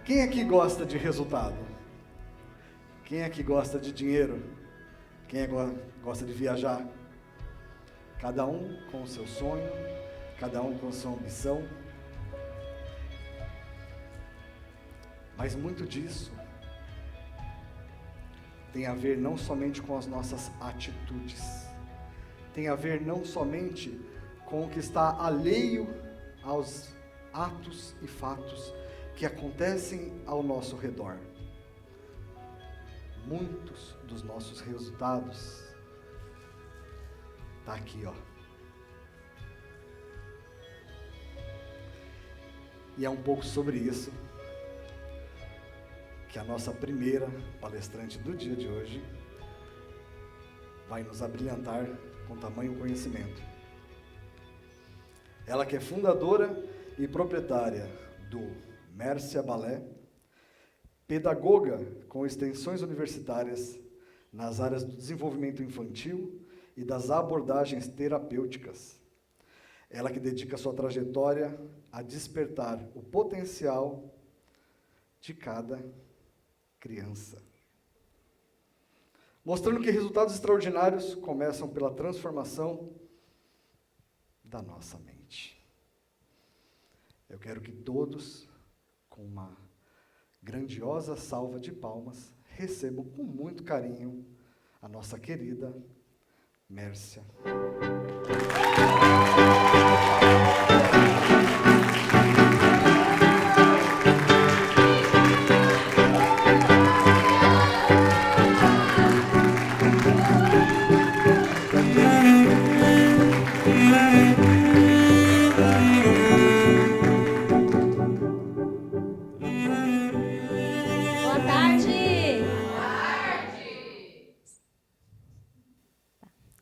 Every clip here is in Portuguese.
Quem aqui gosta de resultado? Quem aqui gosta de dinheiro? Quem gosta de viajar? Cada um com o seu sonho, cada um com a sua ambição. Mas muito disso tem a ver não somente com as nossas atitudes, tem a ver não somente com o que está alheio aos atos e fatos que acontecem ao nosso redor. Muitos dos nossos resultados tá aqui, ó. E é um pouco sobre isso que a nossa primeira palestrante do dia de hoje vai nos abrilhantar com tamanho conhecimento. Ela que é fundadora e proprietária do Mércia Balé, pedagoga com extensões universitárias nas áreas do desenvolvimento infantil e das abordagens terapêuticas. Ela que dedica sua trajetória a despertar o potencial de cada criança, mostrando que resultados extraordinários começam pela transformação da nossa mente. Eu quero que todos, com uma grandiosa salva de palmas, recebam com muito carinho a nossa querida Mércia.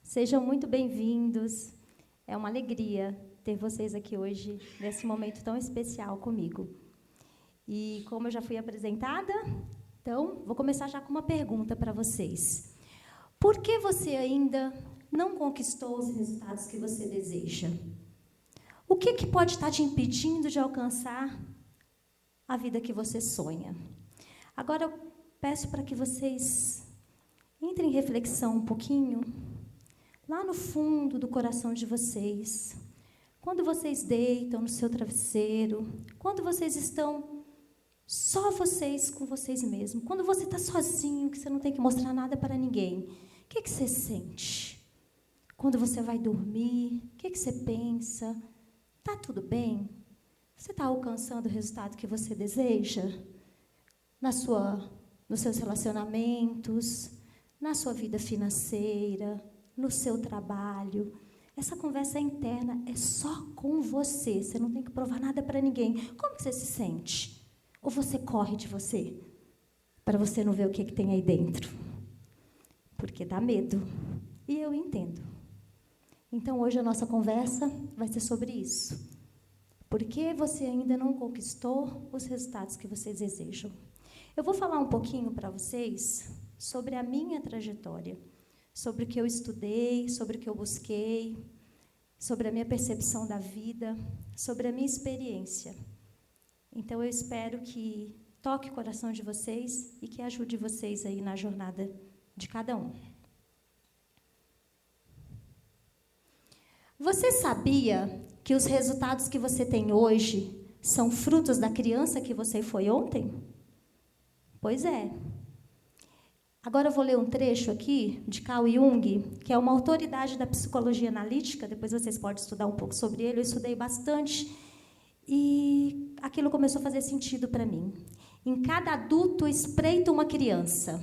Sejam muito bem-vindos. É uma alegria ter vocês aqui hoje, nesse momento tão especial comigo. E como eu já fui apresentada, então, vou começar já com uma pergunta para vocês. Por que você ainda não conquistou os resultados que você deseja? O que pode estar te impedindo de alcançar a vida que você sonha? Agora, eu peço para que vocês entrem em reflexão um pouquinho, lá no fundo do coração de vocês, quando vocês deitam no seu travesseiro, quando vocês estão só vocês com vocês mesmos, quando você está sozinho, que você não tem que mostrar nada para ninguém, o que você sente? Quando você vai dormir, o que você pensa? Está tudo bem? Você está alcançando o resultado que você deseja? Nos seus relacionamentos, na sua vida financeira, no seu trabalho. Essa conversa é interna, é só com você. Você não tem que provar nada para ninguém. Como que você se sente? Ou você corre de você? Para você não ver o que tem aí dentro. Porque dá medo. E eu entendo. Então, hoje a nossa conversa vai ser sobre isso. Por que você ainda não conquistou os resultados que vocês desejam? Eu vou falar um pouquinho para vocês sobre a minha trajetória, sobre o que eu estudei, sobre o que eu busquei, sobre a minha percepção da vida, sobre a minha experiência. Então, eu espero que toque o coração de vocês e que ajude vocês aí na jornada de cada um. Você sabia que os resultados que você tem hoje são frutos da criança que você foi ontem? Pois é. Agora eu vou ler um trecho aqui de Carl Jung, que é uma autoridade da psicologia analítica. Depois vocês podem estudar um pouco sobre ele. Eu estudei bastante e aquilo começou a fazer sentido para mim. Em cada adulto espreita uma criança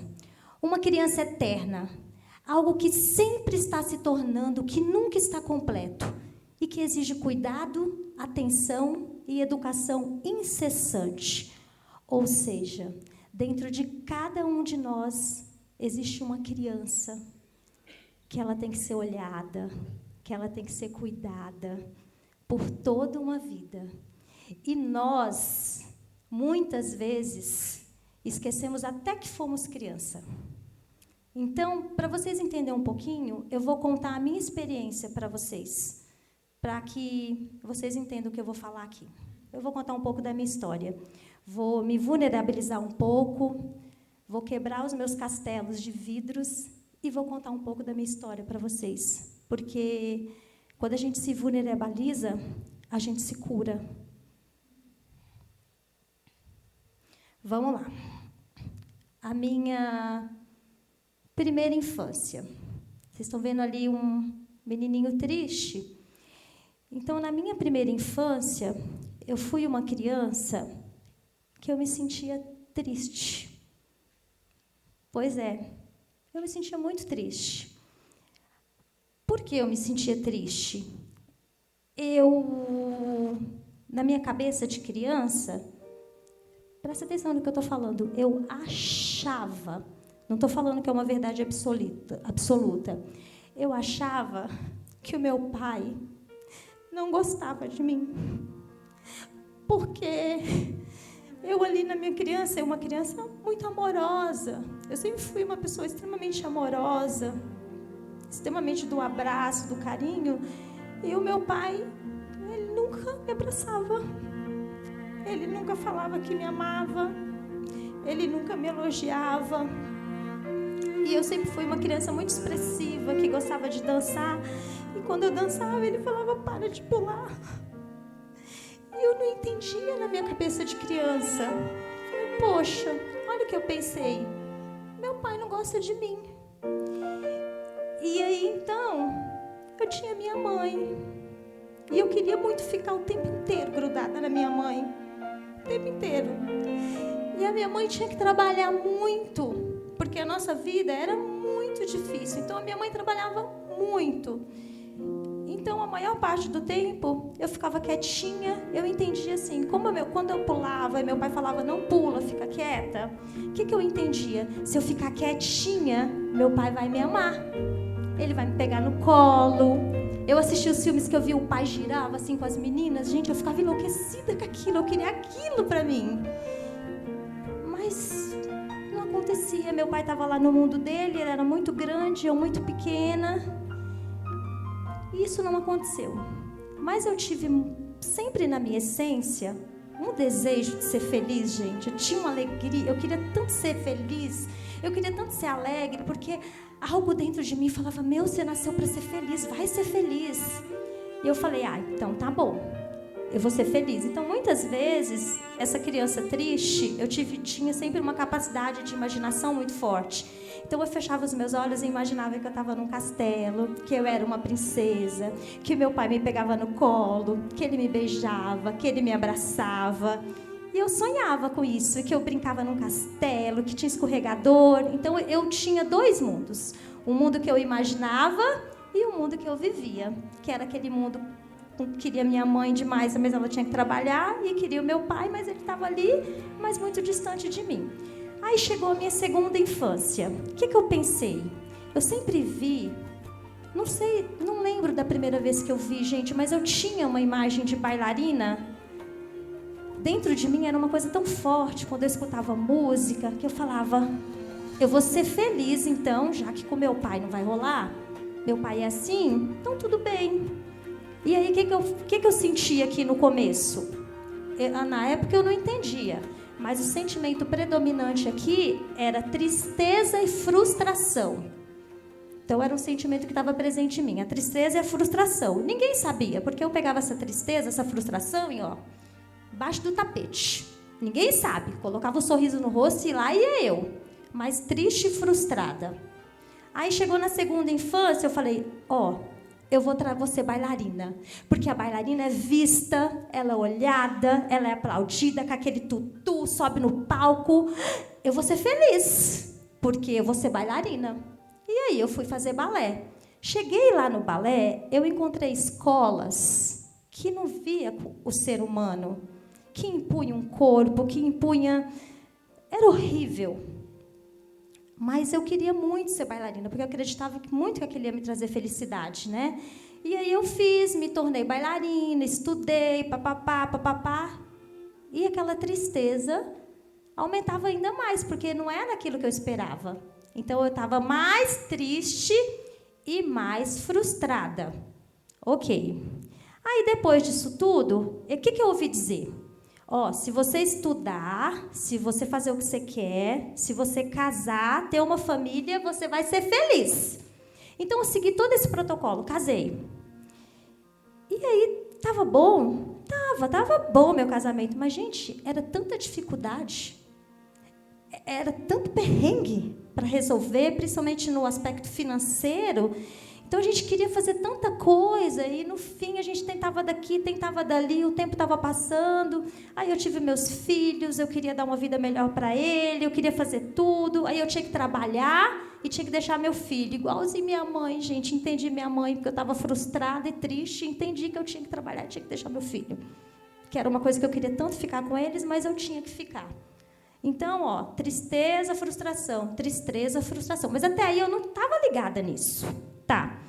eterna, algo que sempre está se tornando, que nunca está completo e que exige cuidado, atenção e educação incessante. Ou seja, dentro de cada um de nós existe uma criança que ela tem que ser olhada, que ela tem que ser cuidada por toda uma vida. E nós, muitas vezes, esquecemos até que fomos criança. Então, para vocês entenderem um pouquinho, eu vou contar a minha experiência para vocês, para que vocês entendam o que eu vou falar aqui. eu vou contar um pouco da minha história. Vou me vulnerabilizar um pouco, vou quebrar os meus castelos de vidros e vou contar um pouco da minha história para vocês. Porque quando a gente se vulnerabiliza, a gente se cura. Vamos lá. A minha primeira infância. Vocês estão vendo ali um menininho triste? Então, na minha primeira infância, eu fui uma criança que eu me sentia triste. Pois é, eu me sentia muito triste. Por que eu me sentia triste? Na minha cabeça de criança, presta atenção no que eu estou falando, eu achava, não estou falando que é uma verdade absoluta, eu achava que o meu pai não gostava de mim. Porque eu ali na minha criança, uma criança muito amorosa. Eu sempre fui uma pessoa extremamente amorosa, extremamente do abraço, do carinho. E o meu pai, ele nunca me abraçava. Ele nunca falava que me amava. Ele nunca me elogiava. E eu sempre fui uma criança muito expressiva, que gostava de dançar. E quando eu dançava, ele falava, para de pular. E eu não entendia na minha cabeça de criança. Eu falei, poxa, olha o que eu pensei. Meu pai não gosta de mim. E aí, então, eu tinha minha mãe. E eu queria muito ficar o tempo inteiro grudada na minha mãe. O tempo inteiro. E a minha mãe tinha que trabalhar muito, porque a nossa vida era muito difícil. Então, a minha mãe trabalhava muito. Então, a maior parte do tempo, eu ficava quietinha. Eu entendia assim, quando eu pulava, e meu pai falava, não pula, fica quieta. O que eu entendia? Se eu ficar quietinha, meu pai vai me amar. Ele vai me pegar no colo. Eu assistia os filmes que eu via o pai girava assim com as meninas. Gente, eu ficava enlouquecida com aquilo. Eu queria aquilo para mim. Mas não acontecia. Meu pai estava lá no mundo dele, ele era muito grande, eu muito pequena. E isso não aconteceu. Mas eu tive sempre na minha essência um desejo de ser feliz, gente. Eu tinha uma alegria, eu queria tanto ser feliz, eu queria tanto ser alegre, porque algo dentro de mim falava, você nasceu para ser feliz, vai ser feliz. E eu falei, então tá bom, eu vou ser feliz. Então, muitas vezes, essa criança triste, eu tinha sempre uma capacidade de imaginação muito forte. Então, eu fechava os meus olhos e imaginava que eu estava num castelo, que eu era uma princesa, que meu pai me pegava no colo, que ele me beijava, que ele me abraçava. E eu sonhava com isso, que eu brincava num castelo, que tinha escorregador. Então, eu tinha dois mundos. Um mundo que eu imaginava e um mundo que eu vivia, que era aquele mundo que queria minha mãe demais, mas ela tinha que trabalhar, e queria o meu pai, mas ele estava ali, mas muito distante de mim. Aí chegou a minha segunda infância. O que eu pensei? Eu sempre vi, não lembro da primeira vez que eu vi, gente, mas eu tinha uma imagem de bailarina. Dentro de mim era uma coisa tão forte, quando eu escutava música, que eu falava, eu vou ser feliz então, já que com meu pai não vai rolar, meu pai é assim, então tudo bem. E aí, o que eu sentia aqui no começo? Na época eu não entendia, mas o sentimento predominante aqui era tristeza e frustração. Então, era um sentimento que estava presente em mim, a tristeza e a frustração. Ninguém sabia, porque eu pegava essa tristeza, essa frustração e, embaixo do tapete. Ninguém sabe. Colocava um sorriso no rosto e lá ia eu, mas triste e frustrada. Aí, chegou na segunda infância, eu falei, eu vou ser bailarina, porque a bailarina é vista, ela é olhada, ela é aplaudida com aquele tutu, sobe no palco. Eu vou ser feliz, porque eu vou ser bailarina. E aí eu fui fazer balé. Cheguei lá no balé, eu encontrei escolas que não via o ser humano, que impunha um corpo, que impunha... Era horrível. Mas eu queria muito ser bailarina, porque eu acreditava muito que aquilo ia me trazer felicidade, né? E aí eu me tornei bailarina, estudei, papapá. E aquela tristeza aumentava ainda mais, porque não era aquilo que eu esperava. Então, eu estava mais triste e mais frustrada. Ok. Aí, depois disso tudo, o que eu ouvi dizer? Ó, se você estudar, se você fazer o que você quer, se você casar, ter uma família, você vai ser feliz. Então, eu segui todo esse protocolo, casei. E aí, estava bom? Tava bom meu casamento. Mas, gente, era tanta dificuldade, era tanto perrengue para resolver, principalmente no aspecto financeiro. Então, a gente queria fazer tanta coisa e, no fim, a gente tentava daqui, tentava dali, o tempo estava passando. Aí eu tive meus filhos, eu queria dar uma vida melhor para ele, eu queria fazer tudo. Aí eu tinha que trabalhar e tinha que deixar meu filho. Igualzinho minha mãe, gente. Entendi minha mãe, porque eu estava frustrada e triste. Entendi que eu tinha que trabalhar e tinha que deixar meu filho. Que era uma coisa que eu queria tanto ficar com eles, mas eu tinha que ficar. Então, ó, tristeza, frustração, tristeza, frustração. Mas até aí eu não estava ligada nisso. Tá.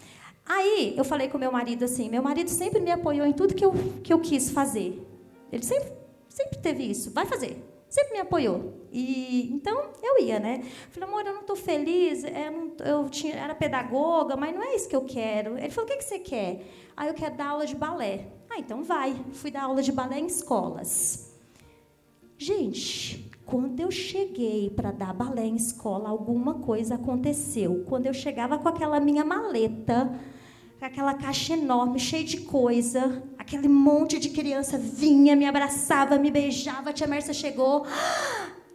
Aí eu falei com meu marido assim, meu marido sempre me apoiou em tudo que eu quis fazer. Ele sempre teve isso, vai fazer. Sempre me apoiou. E então eu ia, né? Falei, amor, eu não estou feliz, era pedagoga, mas não é isso que eu quero. Ele falou, o que você quer? Eu quero dar aula de balé. Então vai. Fui dar aula de balé em escolas. Gente, quando eu cheguei para dar balé em escola, alguma coisa aconteceu. Quando eu chegava com aquela minha maleta, com aquela caixa enorme, cheia de coisa, aquele monte de criança vinha, me abraçava, me beijava, a tia Mércia chegou.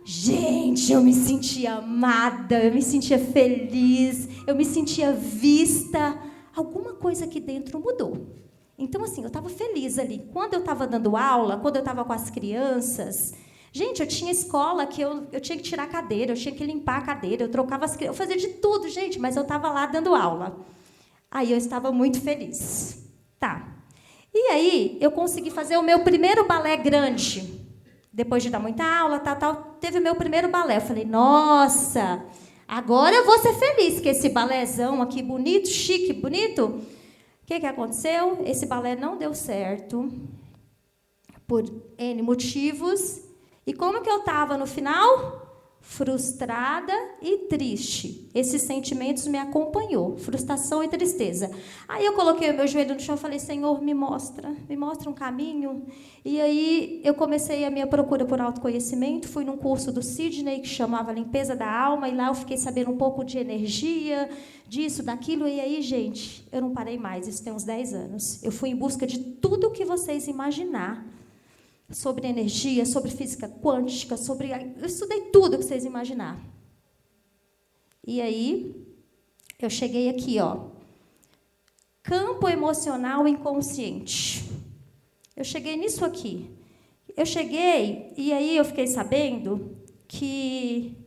Gente, eu me sentia amada, eu me sentia feliz, eu me sentia vista. Alguma coisa aqui dentro mudou. Então, assim, eu estava feliz ali. Quando eu estava dando aula, quando eu estava com as crianças... Gente, eu tinha escola que eu tinha que tirar a cadeira, eu tinha que limpar a cadeira, eu trocava as crianças, eu fazia de tudo, gente, mas eu estava lá dando aula. Aí eu estava muito feliz. Tá. E aí eu consegui fazer o meu primeiro balé grande. Depois de dar muita aula, teve o meu primeiro balé. Eu falei, nossa, agora eu vou ser feliz, que esse balézão aqui bonito, chique, bonito. O que aconteceu? Esse balé não deu certo, por N motivos. E como que eu estava no final? Frustrada e triste. Esses sentimentos me acompanhou, frustração e tristeza. Aí eu coloquei o meu joelho no chão e falei, Senhor, me mostra um caminho. E aí eu comecei a minha procura por autoconhecimento, fui num curso do Sidney que chamava Limpeza da Alma, e lá eu fiquei sabendo um pouco de energia, disso, daquilo, e aí, gente, eu não parei mais, isso tem uns 10 anos. Eu fui em busca de tudo o que vocês imaginar. Sobre energia, sobre física quântica, eu estudei tudo que vocês imaginar. E aí, eu cheguei aqui, ó. Campo emocional inconsciente. Eu cheguei nisso aqui. Eu cheguei, e aí eu fiquei sabendo que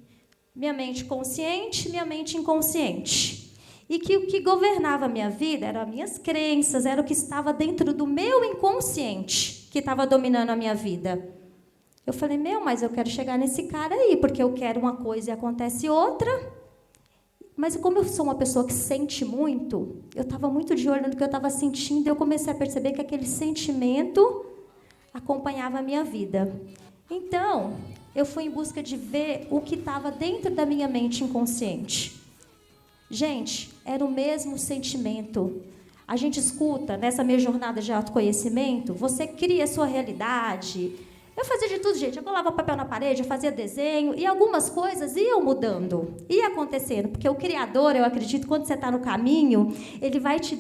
minha mente consciente, minha mente inconsciente. E que o que governava a minha vida eram as minhas crenças, era o que estava dentro do meu inconsciente, que estava dominando a minha vida. Eu falei, mas eu quero chegar nesse cara aí, porque eu quero uma coisa e acontece outra. Mas como eu sou uma pessoa que sente muito, eu estava muito de olho no que eu estava sentindo, e eu comecei a perceber que aquele sentimento acompanhava a minha vida. Então, eu fui em busca de ver o que estava dentro da minha mente inconsciente. Gente, era o mesmo sentimento. A gente escuta, nessa minha jornada de autoconhecimento, você cria a sua realidade. Eu fazia de tudo, gente. Eu colava papel na parede, eu fazia desenho, e algumas coisas iam mudando, ia acontecendo, porque o Criador, eu acredito, quando você está no caminho, ele vai te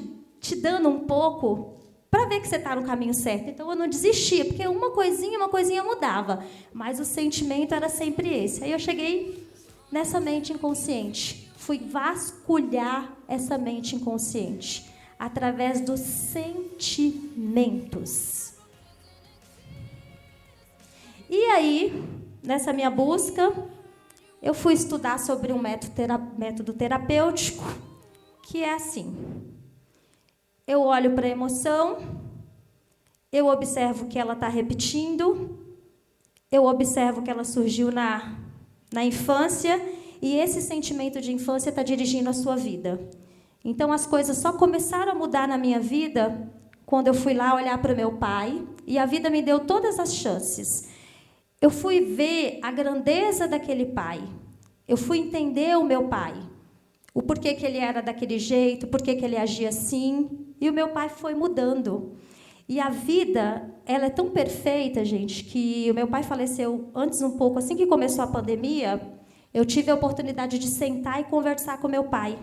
dando um pouco para ver que você está no caminho certo. Então, eu não desistia, porque uma coisinha mudava, mas o sentimento era sempre esse. Aí eu cheguei nessa mente inconsciente, fui vasculhar essa mente inconsciente através dos sentimentos. E aí, nessa minha busca, eu fui estudar sobre um método terapêutico, que é assim. Eu olho para a emoção, eu observo que ela está repetindo, eu observo que ela surgiu na infância, e esse sentimento de infância está dirigindo a sua vida. Então, as coisas só começaram a mudar na minha vida quando eu fui lá olhar para o meu pai, e a vida me deu todas as chances. Eu fui ver a grandeza daquele pai. Eu fui entender o meu pai. O porquê que ele era daquele jeito, porquê que ele agia assim. E o meu pai foi mudando. E a vida, ela é tão perfeita, gente, que o meu pai faleceu antes um pouco, assim que começou a pandemia, eu tive a oportunidade de sentar e conversar com meu pai.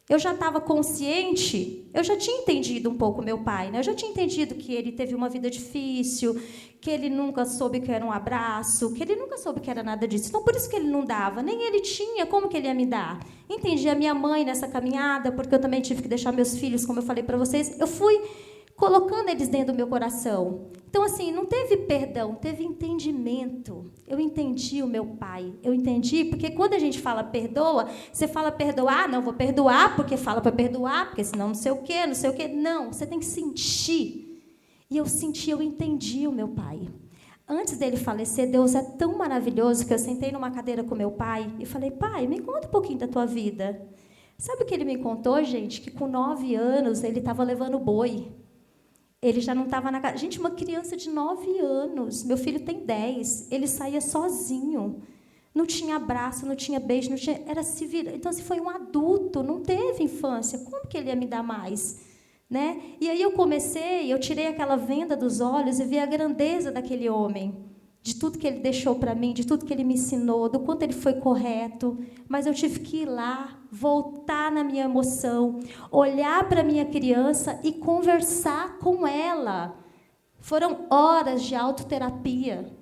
Eu já estava consciente, eu já tinha entendido um pouco meu pai, né? Eu já tinha entendido que ele teve uma vida difícil, que ele nunca soube que era um abraço, que ele nunca soube que era nada disso. Então, por isso que ele não dava, nem ele tinha, como que ele ia me dar? Entendi a minha mãe nessa caminhada, porque eu também tive que deixar meus filhos, como eu falei para vocês, eu fui colocando eles dentro do meu coração. Então, assim, não teve perdão, teve entendimento. Eu entendi o meu pai, eu entendi, porque quando a gente fala perdoa, você fala perdoar, não, vou perdoar, porque fala para perdoar, porque senão não sei o quê, não sei o quê. Não, você tem que sentir. E eu senti, eu entendi o meu pai. Antes dele falecer, Deus é tão maravilhoso que eu sentei numa cadeira com meu pai e falei, pai, me conta um pouquinho da tua vida. Sabe o que ele me contou, gente? Que com 9 anos ele estava levando boi. Ele já não estava na casa. Gente, uma criança de 9 anos, meu filho tem 10, ele saía sozinho. Não tinha abraço, não tinha beijo, não tinha, era se virar. Então, se foi um adulto, não teve infância, como que ele ia me dar mais? Né? E aí eu tirei aquela venda dos olhos e vi a grandeza daquele homem, de tudo que ele deixou para mim, de tudo que ele me ensinou, do quanto ele foi correto. Mas eu tive que ir lá, voltar na minha emoção, olhar para a minha criança e conversar com ela. Foram horas de autoterapia,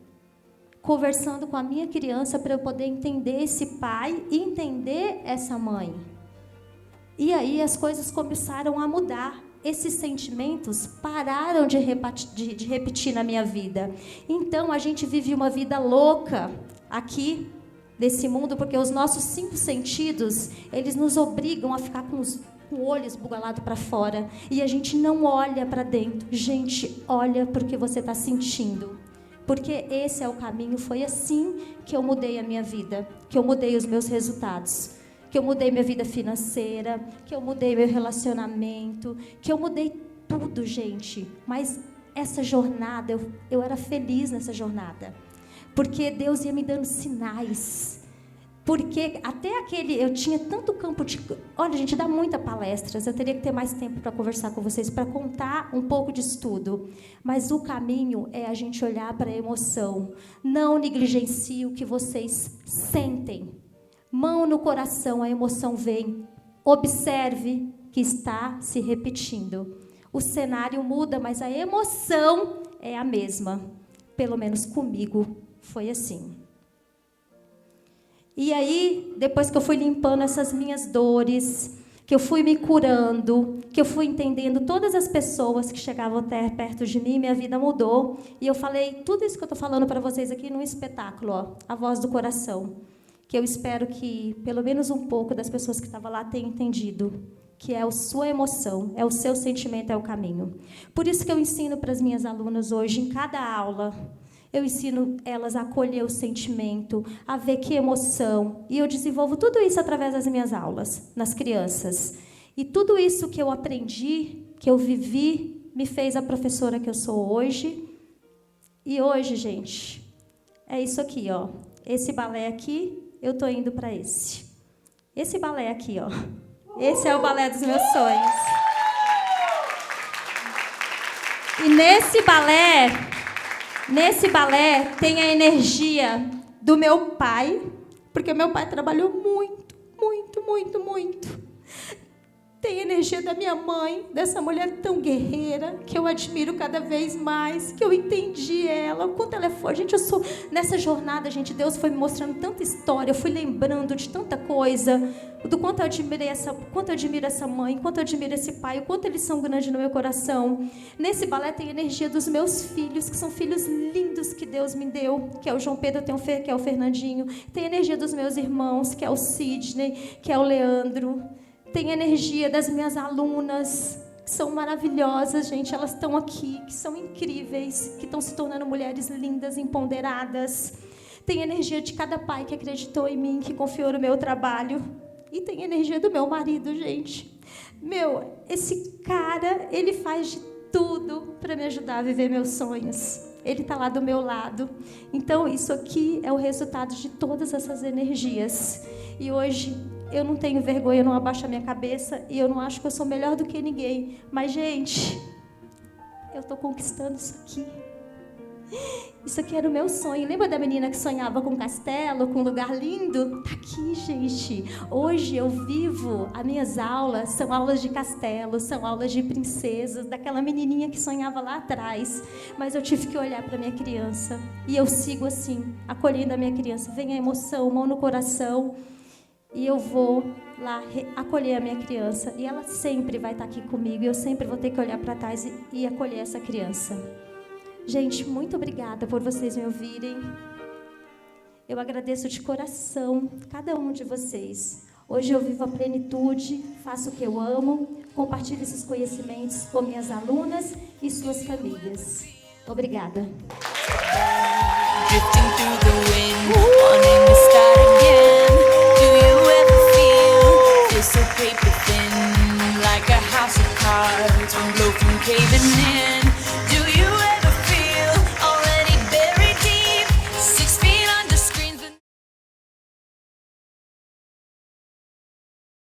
conversando com a minha criança para eu poder entender esse pai e entender essa mãe. E aí as coisas começaram a mudar. Esses sentimentos pararam de repetir na minha vida. Então, a gente vive uma vida louca aqui, nesse mundo, porque os nossos 5 sentidos, eles nos obrigam a ficar com o olho esbugalado para fora. E a gente não olha para dentro. Gente, olha para o que você está sentindo. Porque esse é o caminho. Foi assim que eu mudei a minha vida, que eu mudei os meus resultados. Que eu mudei minha vida financeira, que eu mudei meu relacionamento, que eu mudei tudo, gente. Mas essa jornada, eu era feliz nessa jornada. Porque Deus ia me dando sinais. Porque até eu tinha tanto campo de... Olha, gente, dá muitas palestras, eu teria que ter mais tempo para conversar com vocês, para contar um pouco disso tudo. Mas o caminho é a gente olhar para a emoção. Não negligencie o que vocês sentem. Mão no coração, a emoção vem. Observe que está se repetindo. O cenário muda, mas a emoção é a mesma. Pelo menos comigo foi assim. E aí, depois que eu fui limpando essas minhas dores, que eu fui me curando, que eu fui entendendo todas as pessoas que chegavam até perto de mim, minha vida mudou. E eu falei tudo isso que eu estou falando para vocês aqui num espetáculo, ó, A Voz do Coração. Que eu espero que, pelo menos um pouco das pessoas que estavam lá tenham entendido, que é a sua emoção, é o seu sentimento, é o caminho. Por isso que eu ensino para as minhas alunas hoje, em cada aula, eu ensino elas a acolher o sentimento, a ver que emoção, e eu desenvolvo tudo isso através das minhas aulas, nas crianças. E tudo isso que eu aprendi, que eu vivi, me fez a professora que eu sou hoje. E hoje, gente, é isso aqui, ó. Esse balé aqui, eu estou indo para esse. Esse balé aqui, ó. Esse é o balé dos meus sonhos. E nesse balé tem a energia do meu pai, porque meu pai trabalhou muito, muito, muito, muito. Tem a energia da minha mãe, dessa mulher tão guerreira, que eu admiro cada vez mais, que eu entendi ela, o quanto ela é forte. Gente, eu sou... Nessa jornada, gente, Deus foi me mostrando tanta história, eu fui lembrando de tanta coisa, do quanto eu admiro essa mãe, quanto eu admiro esse pai, o quanto eles são grandes no meu coração. Nesse balé tem a energia dos meus filhos, que são filhos lindos que Deus me deu, que é o João Pedro, que é o Fernandinho. Tem a energia dos meus irmãos, que é o Sidney, que é o Leandro. Tem a energia das minhas alunas, que são maravilhosas, gente. Elas estão aqui, que são incríveis, que estão se tornando mulheres lindas, empoderadas. Tem a energia de cada pai que acreditou em mim, que confiou no meu trabalho. E tem a energia do meu marido, gente. Esse cara, ele faz de tudo para me ajudar a viver meus sonhos. Ele está lá do meu lado. Então, isso aqui é o resultado de todas essas energias. E hoje... eu não tenho vergonha, eu não abaixo a minha cabeça e eu não acho que eu sou melhor do que ninguém. Mas, gente, eu estou conquistando isso aqui. Isso aqui era o meu sonho. Lembra da menina que sonhava com um castelo, com um lugar lindo? Tá aqui, gente. Hoje eu vivo, as minhas aulas são aulas de castelo, são aulas de princesas, daquela menininha que sonhava lá atrás. Mas eu tive que olhar para minha criança. E eu sigo assim, acolhendo a minha criança. Vem a emoção, mão no coração. E eu vou lá acolher a minha criança. E ela sempre vai estar aqui comigo. E eu sempre vou ter que olhar para trás e acolher essa criança. Gente, muito obrigada por vocês me ouvirem. Eu agradeço de coração cada um de vocês. Hoje eu vivo a plenitude, faço o que eu amo, compartilho esses conhecimentos com minhas alunas e suas famílias. Obrigada.